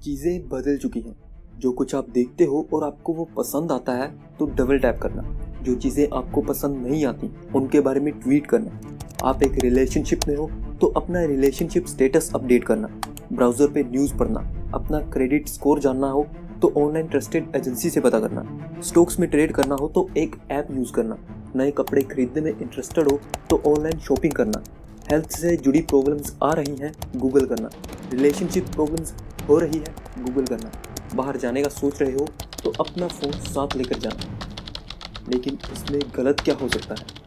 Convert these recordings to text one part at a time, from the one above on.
चीज़ें बदल चुकी हैं। जो कुछ आप देखते हो और आपको वो पसंद आता है तो डबल टैप करना, जो चीज़ें आपको पसंद नहीं आती उनके बारे में ट्वीट करना। आप एक रिलेशनशिप में हो तो अपना रिलेशनशिप स्टेटस अपडेट करना, ब्राउज़र पे न्यूज़ पढ़ना, अपना क्रेडिट स्कोर जानना हो तो ऑनलाइन ट्रस्टेड एजेंसी से पता करना, स्टॉक्स में ट्रेड करना हो तो एक ऐप यूज़ करना, नए कपड़े खरीदने में इंटरेस्टेड हो तो ऑनलाइन शॉपिंग करना, हेल्थ से जुड़ी प्रॉब्लम्स आ रही हैं गूगल करना, रिलेशनशिप प्रॉब्लम्स हो रही है गूगल करना, बाहर जाने का सोच रहे हो तो अपना फ़ोन साथ लेकर जाना। लेकिन इसमें गलत क्या हो सकता है?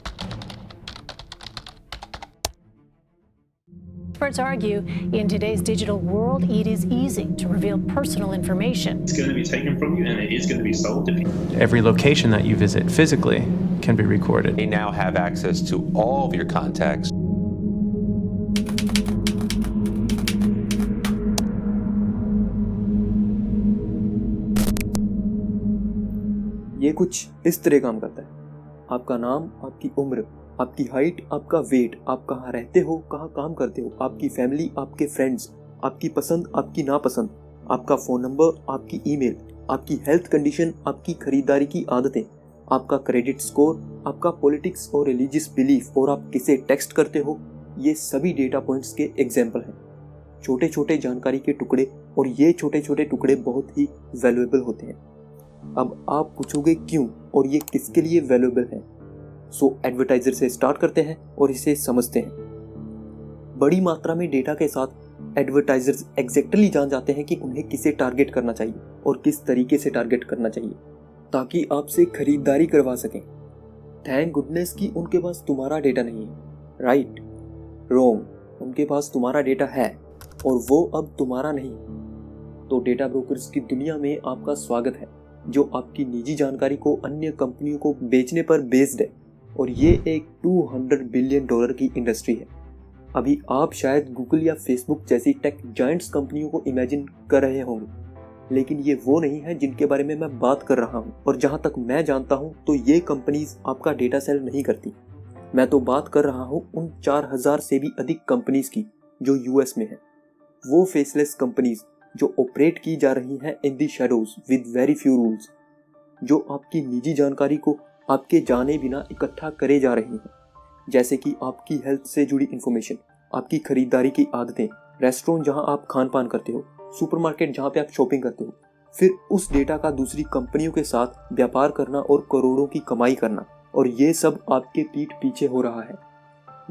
Experts argue in today's digital world, it is easy to reveal personal information. It's going to be taken from you and it is going to be sold. Every location that you visit physically can be recorded. They now have access to all of your contacts. ये कुछ इस तरह काम करता है। आपका नाम, आपकी उम्र, आपकी हाइट, आपका वेट, आप कहाँ रहते हो, कहाँ काम करते हो, आपकी फैमिली, आपके फ्रेंड्स, आपकी पसंद, आपकी नापसंद, आपका फ़ोन नंबर, आपकी ईमेल, आपकी हेल्थ कंडीशन, आपकी खरीदारी की आदतें, आपका क्रेडिट स्कोर, आपका पॉलिटिक्स और रिलीजियस बिलीफ और आप किसे टेक्स्ट करते हो, ये सभी डेटा पॉइंट्स के एग्जाम्पल हैं। छोटे छोटे जानकारी के टुकड़े, और ये छोटे छोटे टुकड़े बहुत ही वैल्यूएबल होते हैं। अब आप पूछोगे क्यों और ये किसके लिए वैल्यूएबल है। सो एडवर्टाइजर से स्टार्ट करते हैं और इसे समझते हैं। बड़ी मात्रा में डेटा के साथ एडवर्टाइजर्स एग्जैक्टली जान जाते हैं कि उन्हें किसे टारगेट करना चाहिए और किस तरीके से टारगेट करना चाहिए ताकि आपसे खरीदारी करवा सकें। थैंक गुडनेस कि उनके पास तुम्हारा डेटा नहीं है। राइट? रॉन्ग, उनके पास तुम्हारा डेटा है और वो अब तुम्हारा नहीं। तो डेटा ब्रोकर्स की दुनिया में आपका स्वागत है, जो आपकी निजी जानकारी को अन्य कंपनियों को बेचने पर बेस्ड है, और ये एक $200 बिलियन की इंडस्ट्री है। अभी आप शायद गूगल या फेसबुक जैसी टेक जायंट्स कंपनियों को इमेजिन कर रहे होंगे, लेकिन ये वो नहीं है जिनके बारे में मैं बात कर रहा हूँ। और जहाँ तक मैं जानता हूँ तो ये कंपनीज आपका डेटा सेल नहीं करती। मैं तो बात कर रहा हूँ उन 4000 से भी अधिक कंपनीज की जो यूएस में है। वो फेसलेस कंपनीज जो ऑपरेट की जा रही हैं in the shadows with very few rules, जो आपकी निजी जानकारी को आपके जाने बिना इकट्ठा करे जा रही हैं, जैसे कि आपकी हेल्थ से जुड़ी इन्फॉर्मेशन, आपकी खरीदारी की आदतें, रेस्टोरेंट जहां आप खान पान करते हो, सुपरमार्केट जहां पे आप शॉपिंग करते हो, फिर उस डेटा का दूसरी कंपनियों के साथ व्यापार करना और करोड़ों की कमाई करना, और ये सब आपके पीठ पीछे हो रहा है।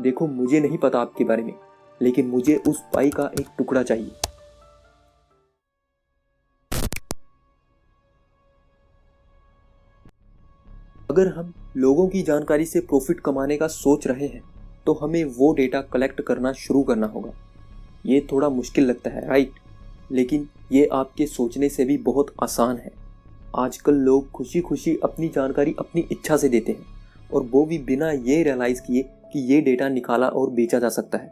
देखो, मुझे नहीं पता आपके बारे में, लेकिन मुझे उस पाई का एक टुकड़ा चाहिए। अगर हम लोगों की जानकारी से प्रॉफिट कमाने का सोच रहे हैं तो हमें वो डेटा कलेक्ट करना शुरू करना होगा। ये थोड़ा मुश्किल लगता है, राइट? लेकिन ये आपके सोचने से भी बहुत आसान है। आजकल लोग खुशी खुशी अपनी जानकारी अपनी इच्छा से देते हैं, और वो भी बिना ये रियलाइज़ किए कि ये डेटा निकाला और बेचा जा सकता है।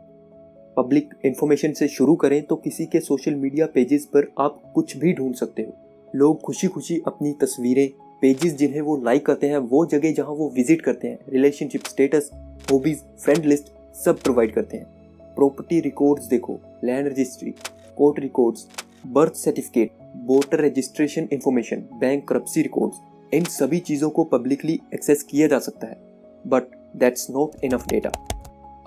पब्लिक इन्फॉर्मेशन से शुरू करें तो किसी के सोशल मीडिया पेजेस पर आप कुछ भी ढूंढ सकते हो। लोग खुशी खुशी अपनी तस्वीरें, पेजेस जिन्हें वो लाइक करते हैं, वो जगह जहां वो विजिट करते हैं, relationship status, hobbies, friend list सब प्रोवाइड करते हैं। प्रॉपर्टी रिकॉर्ड्स देखो, land registry, court records, birth certificate, voter registration information, bankruptcy records, इन सभी चीज़ों को पब्लिकली एक्सेस किया जा सकता है। But that's not enough data.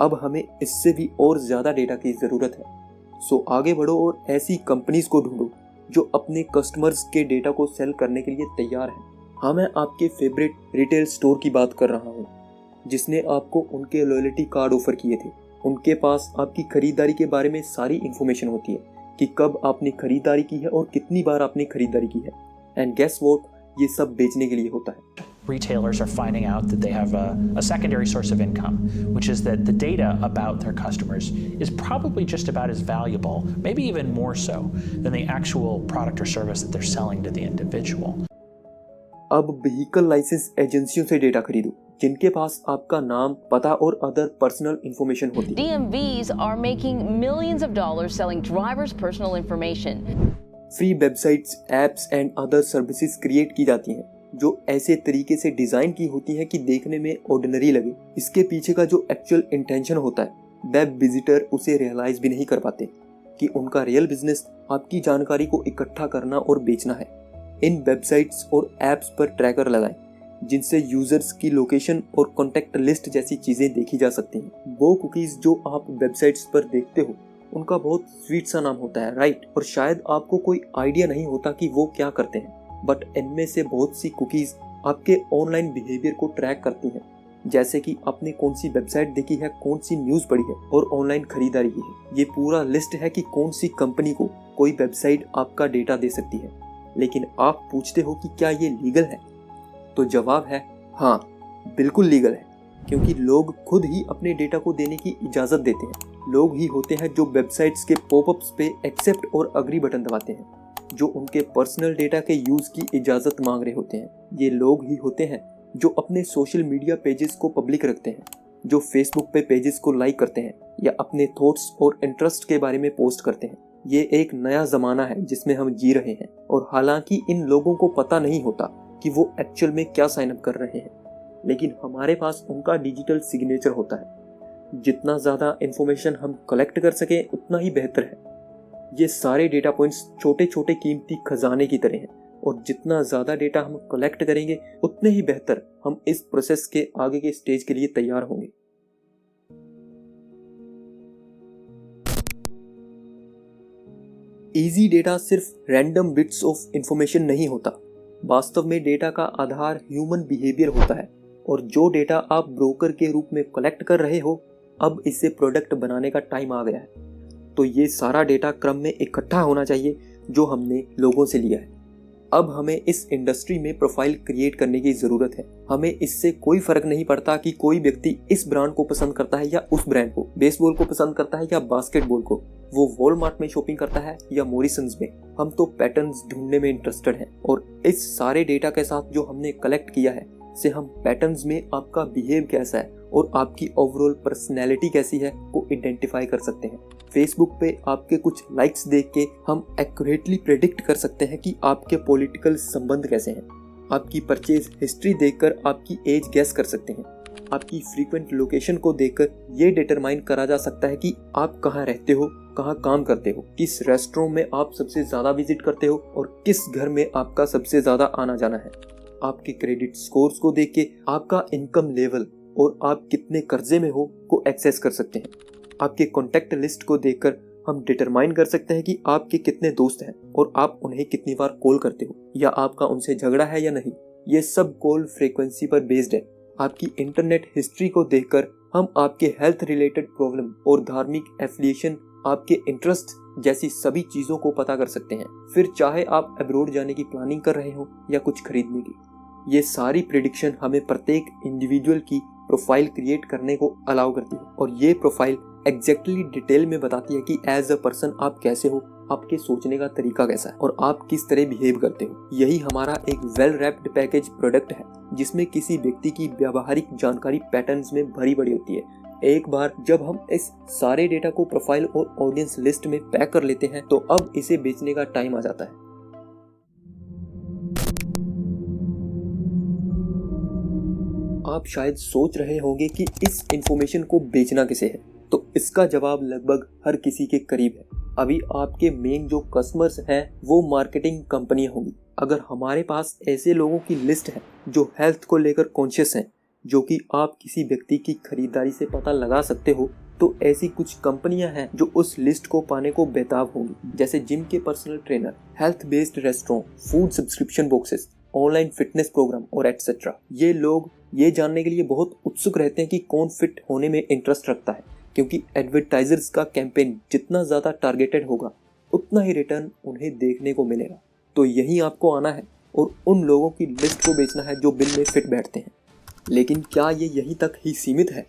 अब हमें इससे भी और ज़्यादा डेटा की ज़रूरत है। सो आगे बढ़ो और ऐसी कंपनीज को ढूंढो जो अपने कस्टमर्स के डेटा को सेल करने के लिए तैयार हैं। हाँ, मैं आपके फेवरेट रिटेल स्टोर की बात कर रहा हूँ, जिसने आपको उनके लॉयल्टी कार्ड ऑफर किए थे। उनके पास आपकी खरीदारी के बारे में सारी इन्फॉर्मेशन होती है कि कब आपने खरीदारी की है और कितनी बार आपने खरीदारी की है। एंड गेस व्हाट, ये सब बेचने के लिए होता है। Retailers are finding out that they have a secondary source of income, which is that the data about their customers is probably just about as valuable, maybe even more so, than the actual product or service that they're selling to the individual. अब vehicle licence एजेंसियों से data खरीदो जिनके पास आपका नाम, पता और other personal information होती है। DMVs are making millions of dollars selling drivers' personal information. Free websites, apps and other services create की जाती हैं जो ऐसे तरीके से डिजाइन की होती हैं कि देखने में ऑर्डिनरी लगे। इसके पीछे का जो एक्चुअल इंटेंशन होता है वेब विजिटर उसे रियलाइज भी नहीं कर पाते। कि उनका रियल बिजनेस आपकी जानकारी को इकट्ठा करना और बेचना है। इन वेबसाइट्स और ऐप्स पर ट्रैकर लगाएं जिनसे यूजर्स की लोकेशन और कॉन्टैक्ट लिस्ट जैसी चीजें देखी जा सकती हैं। वो कुकीज जो आप वेबसाइट्स पर देखते हो उनका बहुत स्वीट सा नाम होता है, राइट? और शायद आपको कोई आइडिया नहीं होता कि वो क्या करते हैं, बट इनमें से बहुत सी कुकीज आपके ऑनलाइन बिहेवियर को ट्रैक करती हैं, जैसे कि आपने कौन सी वेबसाइट देखी है, कौन सी न्यूज़ पढ़ी है और ऑनलाइन खरीदारी की है। ये पूरा लिस्ट है कि कौन सी कंपनी को कोई वेबसाइट आपका डेटा दे सकती है। लेकिन आप पूछते हो कि क्या ये लीगल है? तो जवाब है हाँ, बिल्कुल लीगल है, क्योंकि लोग खुद ही अपने डेटा को देने की इजाज़त देते हैं। लोग ही होते हैं जो वेबसाइट्स के पॉपअप्स पे एक्सेप्ट और अग्री बटन दबाते हैं, जो उनके पर्सनल डेटा के यूज़ की इजाज़त मांग रहे होते हैं। ये लोग ही होते हैं जो अपने सोशल मीडिया पेजेस को पब्लिक रखते हैं, जो फेसबुक पे पेजेस को लाइक करते हैं या अपने थॉट्स और इंटरेस्ट के बारे में पोस्ट करते हैं। ये एक नया ज़माना है जिसमें हम जी रहे हैं, और हालांकि इन लोगों को पता नहीं होता कि वो एक्चुअल में क्या साइन अप कर रहे हैं, लेकिन हमारे पास उनका डिजिटल सिग्नेचर होता है। जितना ज़्यादा इन्फॉर्मेशन हम कलेक्ट कर सकें उतना ही बेहतर है। ये सारे डेटा पॉइंट्स छोटे छोटे कीमती खजाने की तरह हैं, और जितना ज़्यादा डेटा हम कलेक्ट करेंगे उतने ही बेहतर हम इस प्रोसेस के आगे के स्टेज के लिए तैयार होंगे। इजी डेटा सिर्फ रैंडम बिट्स ऑफ इंफॉर्मेशन नहीं होता। वास्तव में डेटा का आधार ह्यूमन बिहेवियर होता है, और जो डेटा आप ब्रोकर के रूप में कलेक्ट कर रहे हो, अब इसे प्रोडक्ट बनाने का टाइम आ गया है। तो ये सारा डेटा क्रम में इकट्ठा होना चाहिए जो हमने लोगों से लिया है। अब हमें इस इंडस्ट्री में प्रोफाइल क्रिएट करने की ज़रूरत है। हमें इससे कोई फ़र्क नहीं पड़ता कि कोई व्यक्ति इस ब्रांड को पसंद करता है या उस ब्रांड को, बेसबॉल को पसंद करता है या बास्केटबॉल को, वो वॉलमार्ट में शॉपिंग करता है या मॉरिसन्स में। हम तो पैटर्न्स ढूंढने में इंटरेस्टेड हैं, और इस सारे डेटा के साथ जो हमने कलेक्ट किया है से हम पैटर्न्स में आपका बिहेव कैसा है और आपकी ओवरऑल पर्सनैलिटी कैसी है को आइडेंटिफाई कर सकते हैं। फेसबुक पे आपके कुछ लाइक्स देख के हम एक्यूरेटली प्रेडिक्ट कर सकते हैं कि आपके पॉलिटिकल संबंध कैसे हैं। आपकी परचेज हिस्ट्री देखकर आपकी एज गैस कर सकते हैं। आपकी फ्रीक्वेंट लोकेशन को देखकर ये डिटरमाइन करा जा सकता है कि आप कहाँ रहते हो, कहाँ काम करते हो, किस रेस्टोरेंट में आप सबसे ज़्यादा विजिट करते हो और किस घर में आपका सबसे ज़्यादा आना जाना है। आपके क्रेडिट स्कोर्स को देख के आपका इनकम लेवल और आप कितने कर्जे में हो को एक्सेस कर सकते हैं। आपके कॉन्टैक्ट लिस्ट को देखकर हम डिटरमाइन कर सकते हैं कि आपके कितने दोस्त हैं और आप उन्हें कितनी बार कॉल करते हो या आपका उनसे झगड़ा है या नहीं। ये सब कॉल फ्रीक्वेंसी पर बेस्ड है। आपकी इंटरनेट हिस्ट्री को देखकर हम आपके हेल्थ रिलेटेड प्रॉब्लम और धार्मिक एफिलिएशन, आपके इंटरेस्ट जैसी सभी चीज़ों को पता कर सकते हैं। फिर चाहे आप अब्रॉड जाने की प्लानिंग कर रहे हो या कुछ खरीदने की, ये सारी प्रेडिक्शन हमें प्रत्येक इंडिविजुअल की प्रोफाइल क्रिएट करने को अलाउ करती है, और ये प्रोफाइल एग्जैक्टली डिटेल में बताती है कि एज अ पर्सन आप कैसे हो, आपके सोचने का तरीका कैसा है और आप किस तरह बिहेव करते हो। यही हमारा एक वेल रैप्ड पैकेज प्रोडक्ट है जिसमें किसी व्यक्ति की व्यावहारिक जानकारी पैटर्न्स में भरी पड़ी होती है। एक बार जब हम इस सारे डेटा को प्रोफाइल और ऑडियंस लिस्ट में पैक कर लेते हैं तो अब इसे बेचने का टाइम आ जाता है। आप शायद सोच रहे होंगे कि इस इंफॉर्मेशन को बेचना किसे है, तो इसका जवाब लगभग हर किसी के करीब है। अभी आपके मेन जो कस्टमर्स हैं वो मार्केटिंग कंपनियां होंगी। अगर हमारे पास ऐसे लोगों की लिस्ट है जो हेल्थ को लेकर कॉन्शियस हैं, जो कि आप किसी व्यक्ति की खरीदारी से पता लगा सकते हो, तो ऐसी कुछ कंपनियां हैं जो उस लिस्ट को पाने को बेताब होंगी, जैसे जिम के personal trainer, health based restaurant, food subscription boxes, online fitness program और एटसेट्रा। ये लोग ये जानने के लिए बहुत उत्सुक रहते हैं कि कौन फिट होने में इंटरेस्ट रखता है, क्योंकि एडवर्टाइजर्स का कैंपेन जितना ज़्यादा टारगेटेड होगा उतना ही रिटर्न उन्हें देखने को मिलेगा। तो यही आपको आना है और उन लोगों की लिस्ट को बेचना है जो बिल में फिट बैठते हैं। लेकिन क्या ये यहीं तक ही सीमित है?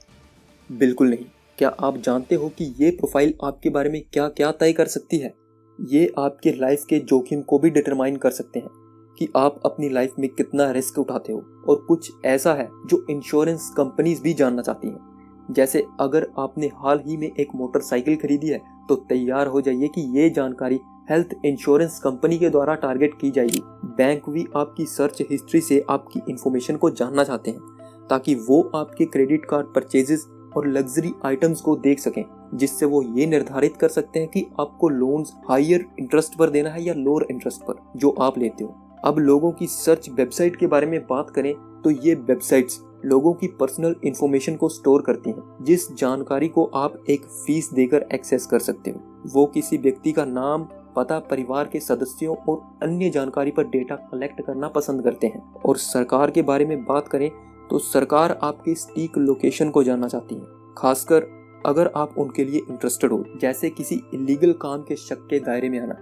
बिल्कुल नहीं। क्या आप जानते हो कि ये प्रोफाइल आपके बारे में क्या क्या तय कर सकती है? ये आपके लाइफ के जोखिम को भी डिटरमाइन कर सकते हैं कि आप अपनी लाइफ में कितना रिस्क उठाते हो, और कुछ ऐसा है जो इंश्योरेंस कंपनीज भी जानना चाहती हैं। जैसे अगर आपने हाल ही में एक मोटरसाइकिल खरीदी है तो तैयार हो जाइए कि ये जानकारी हेल्थ इंश्योरेंस कंपनी के द्वारा टारगेट की जाएगी। बैंक भी आपकी सर्च हिस्ट्री से आपकी इंफॉर्मेशन को जानना चाहते हैं ताकि वो आपके क्रेडिट कार्ड परचेजेस और लग्जरी आइटम्स को देख सकें, जिससे वो ये निर्धारित कर सकते हैं कि आपको लोन्स हायर इंटरेस्ट पर देना है या लोअर इंटरेस्ट पर जो आप लेते हो। अब लोगों की सर्च वेबसाइट के बारे में बात करें तो ये वेबसाइट्स लोगों की पर्सनल इंफॉर्मेशन को स्टोर करती हैं, जिस जानकारी को आप एक फीस देकर एक्सेस कर सकते हो। वो किसी व्यक्ति का नाम, पता, परिवार के सदस्यों और अन्य जानकारी पर डेटा कलेक्ट करना पसंद करते हैं। और सरकार के बारे में बात करें तो सरकार आपकी सटीक लोकेशन को जानना चाहती है, खासकर अगर आप उनके लिए इंटरेस्टेड हो, जैसे किसी इलीगल काम के शक के दायरे में आना।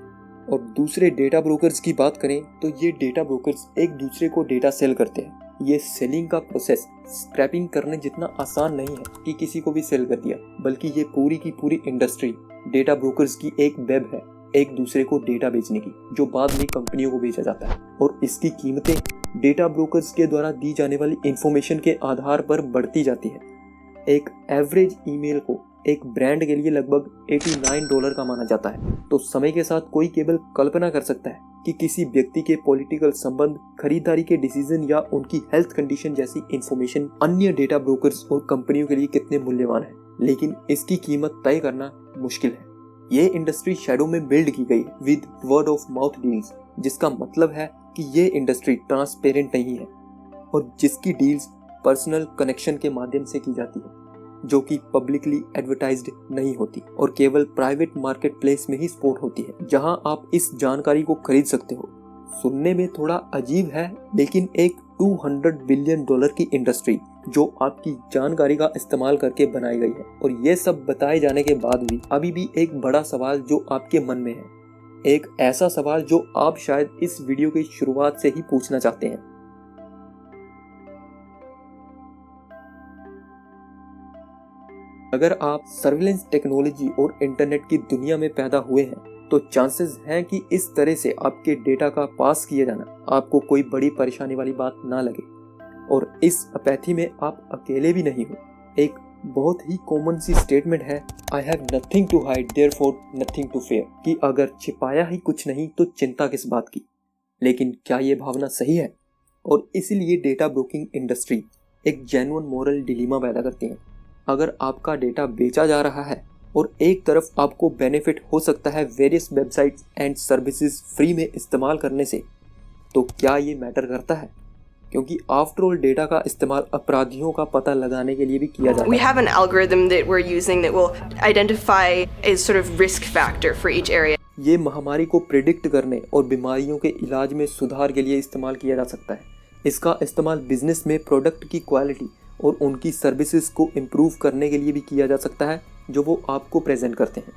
और दूसरे डेटा ब्रोकर्स की बात करें तो ये डेटा ब्रोकर्स एक दूसरे को डेटा सेल करते हैं। ये सेलिंग का प्रोसेस स्क्रैपिंग करने जितना आसान नहीं है कि किसी को भी सेल कर दिया, बल्कि ये पूरी की पूरी इंडस्ट्री डेटा ब्रोकर्स की एक वेब है एक दूसरे को डेटा बेचने की, जो बाद में कंपनियों को बेचा जाता है। और इसकी कीमतें डेटा ब्रोकर्स के द्वारा दी जाने वाली इंफॉर्मेशन के आधार पर बढ़ती जाती है। एक एवरेज ईमेल को एक ब्रांड के लिए लगभग $89 का माना जाता है। तो समय के साथ कोई केवल कल्पना कर सकता है कि किसी व्यक्ति के पॉलिटिकल संबंध, खरीदारी के डिसीजन या उनकी हेल्थ कंडीशन जैसी इंफॉर्मेशन अन्य डेटा ब्रोकर्स और कंपनियों के लिए कितने मूल्यवान है, लेकिन इसकी कीमत तय करना मुश्किल है। ये इंडस्ट्री शैडो में बिल्ड की गई with word of mouth deals, जिसका मतलब है कि ये इंडस्ट्री ट्रांसपेरेंट नहीं है और जिसकी डील्स पर्सनल कनेक्शन के माध्यम से की जाती है, जो कि पब्लिकली एडवर्टाइज्ड नहीं होती और केवल प्राइवेट मार्केट प्लेस में ही स्पोर्ट होती है, जहां आप इस जानकारी को खरीद सकते हो। सुनने में थोड़ा अजीब है, लेकिन एक $200 बिलियन की इंडस्ट्री जो आपकी जानकारी का इस्तेमाल करके बनाई गई है। और ये सब बताए जाने के बाद भी अभी भी एक बड़ा सवाल जो आपके मन में है, एक ऐसा सवाल जो आप शायद इस वीडियो की शुरुआत से ही पूछना चाहते हैं। अगर आप सर्विलेंस टेक्नोलॉजी और इंटरनेट की दुनिया में पैदा हुए हैं तो चांसेस हैं कि इस तरह से आपके डेटा का पास किया जाना आपको कोई बड़ी परेशानी वाली बात ना लगे। और इस अपैथी में आप अकेले भी नहीं हो। एक बहुत ही कॉमन सी स्टेटमेंट है, I have nothing to hide therefore nothing to fear, कि अगर छिपाया ही कुछ नहीं तो चिंता किस बात की। लेकिन क्या ये भावना सही है? और इसीलिए डेटा ब्रोकिंग इंडस्ट्री एक जेन्युइन मोरल डिलीमा पैदा करती है। अगर आपका डेटा बेचा जा रहा है और एक तरफ आपको बेनिफिट हो सकता है various websites and services free में इस्तेमाल करने से, तो क्या ये मैटर करता है? क्योंकि आफ्टर ऑल डेटा का इस्तेमाल अपराधियों का पता लगाने के लिए भी किया जाता है। We have an algorithm that we're using that will identify a sort of risk factor for each area. ये महामारी को प्रिडिक्ट करने और बीमारियों के इलाज में सुधार के लिए इस्तेमाल किया जा सकता है। इसका इस्तेमाल बिजनेस में प्रोडक्ट की क्वालिटी और उनकी सर्विसेज को इम्प्रूव करने के लिए भी किया जा सकता है जो वो आपको प्रेजेंट करते हैं।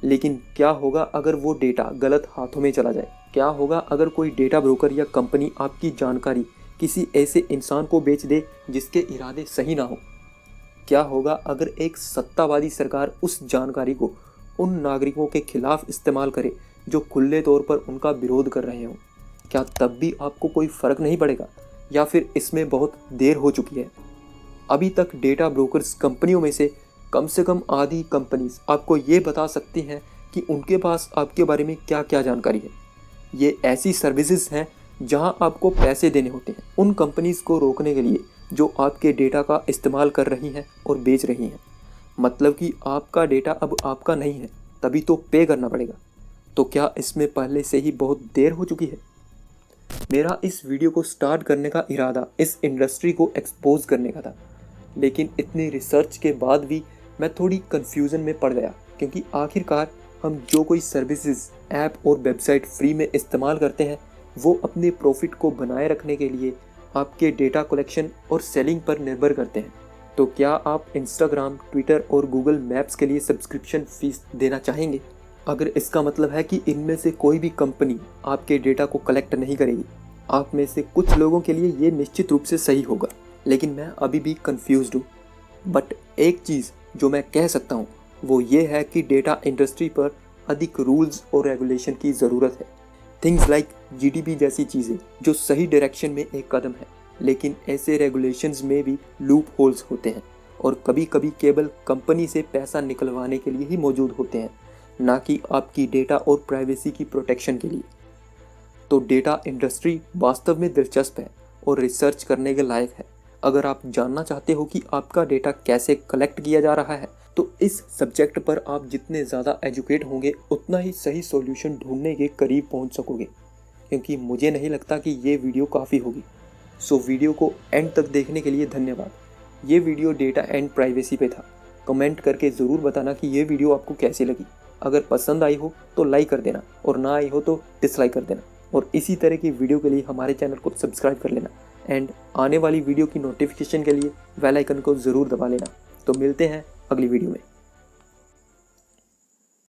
लेकिन क्या होगा अगर वो डेटा गलत हाथों में चला जाए? क्या होगा अगर कोई डेटा ब्रोकर या कंपनी आपकी जानकारी किसी ऐसे इंसान को बेच दे जिसके इरादे सही ना हो? क्या होगा अगर एक सत्तावादी सरकार उस जानकारी को उन नागरिकों के खिलाफ इस्तेमाल करे जो खुले तौर पर उनका विरोध कर रहे हों? क्या तब भी आपको कोई फ़र्क नहीं पड़ेगा, या फिर इसमें बहुत देर हो चुकी है? अभी तक डेटा ब्रोकर्स कंपनियों में से कम आधी कंपनीज आपको ये बता सकती हैं कि उनके पास आपके बारे में क्या क्या जानकारी है। ये ऐसी सर्विसेज हैं जहां आपको पैसे देने होते हैं उन कंपनीज को रोकने के लिए जो आपके डेटा का इस्तेमाल कर रही हैं और बेच रही हैं। मतलब कि आपका डेटा अब आपका नहीं है, तभी तो पे करना पड़ेगा। तो क्या इसमें पहले से ही बहुत देर हो चुकी है? मेरा इस वीडियो को स्टार्ट करने का इरादा इस इंडस्ट्री को एक्सपोज करने का था, लेकिन इतनी रिसर्च के बाद भी मैं थोड़ी कन्फ्यूज़न में पड़ गया, क्योंकि आखिरकार हम जो कोई सर्विसेज, ऐप और वेबसाइट फ्री में इस्तेमाल करते हैं वो अपने प्रॉफिट को बनाए रखने के लिए आपके डेटा कलेक्शन और सेलिंग पर निर्भर करते हैं। तो क्या आप इंस्टाग्राम, ट्विटर और गूगल मैप्स के लिए सब्सक्रिप्शन फीस देना चाहेंगे? अगर इसका मतलब है कि इनमें से कोई भी कंपनी आपके डेटा को कलेक्ट नहीं करेगी, आप में से कुछ लोगों के लिए ये निश्चित रूप से सही होगा, लेकिन मैं अभी भी कंफ्यूज्ड हूँ। बट एक चीज़ जो मैं कह सकता हूँ वो ये है कि डेटा इंडस्ट्री पर अधिक रूल्स और रेगुलेशन की ज़रूरत है। थिंग्स लाइक GDP जैसी चीज़ें जो सही डायरेक्शन में एक कदम है, लेकिन ऐसे रेगुलेशंस में भी लूप होल्स होते हैं और कभी कभी केवल कंपनी से पैसा निकलवाने के लिए ही मौजूद होते हैं, ना कि आपकी डेटा और प्राइवेसी की प्रोटेक्शन के लिए। तो डेटा इंडस्ट्री वास्तव में दिलचस्प है और रिसर्च करने के लायक है, अगर आप जानना चाहते हो कि आपका डेटा कैसे कलेक्ट किया जा रहा है तो इस सब्जेक्ट पर आप जितने ज़्यादा एजुकेट होंगे उतना ही सही सॉल्यूशन ढूंढने के करीब पहुंच सकोगे, क्योंकि मुझे नहीं लगता कि ये वीडियो काफ़ी होगी। सो वीडियो को एंड तक देखने के लिए धन्यवाद। ये वीडियो डेटा एंड प्राइवेसी पे था। कमेंट करके ज़रूर बताना कि ये वीडियो आपको कैसी लगी। अगर पसंद आई हो तो लाइक कर देना और ना आई हो तो डिसलाइक कर देना, और इसी तरह की वीडियो के लिए हमारे चैनल को सब्सक्राइब कर लेना एंड आने वाली वीडियो की नोटिफिकेशन के लिए बेल आइकन को ज़रूर दबा लेना। तो मिलते हैं अगली वीडियो में।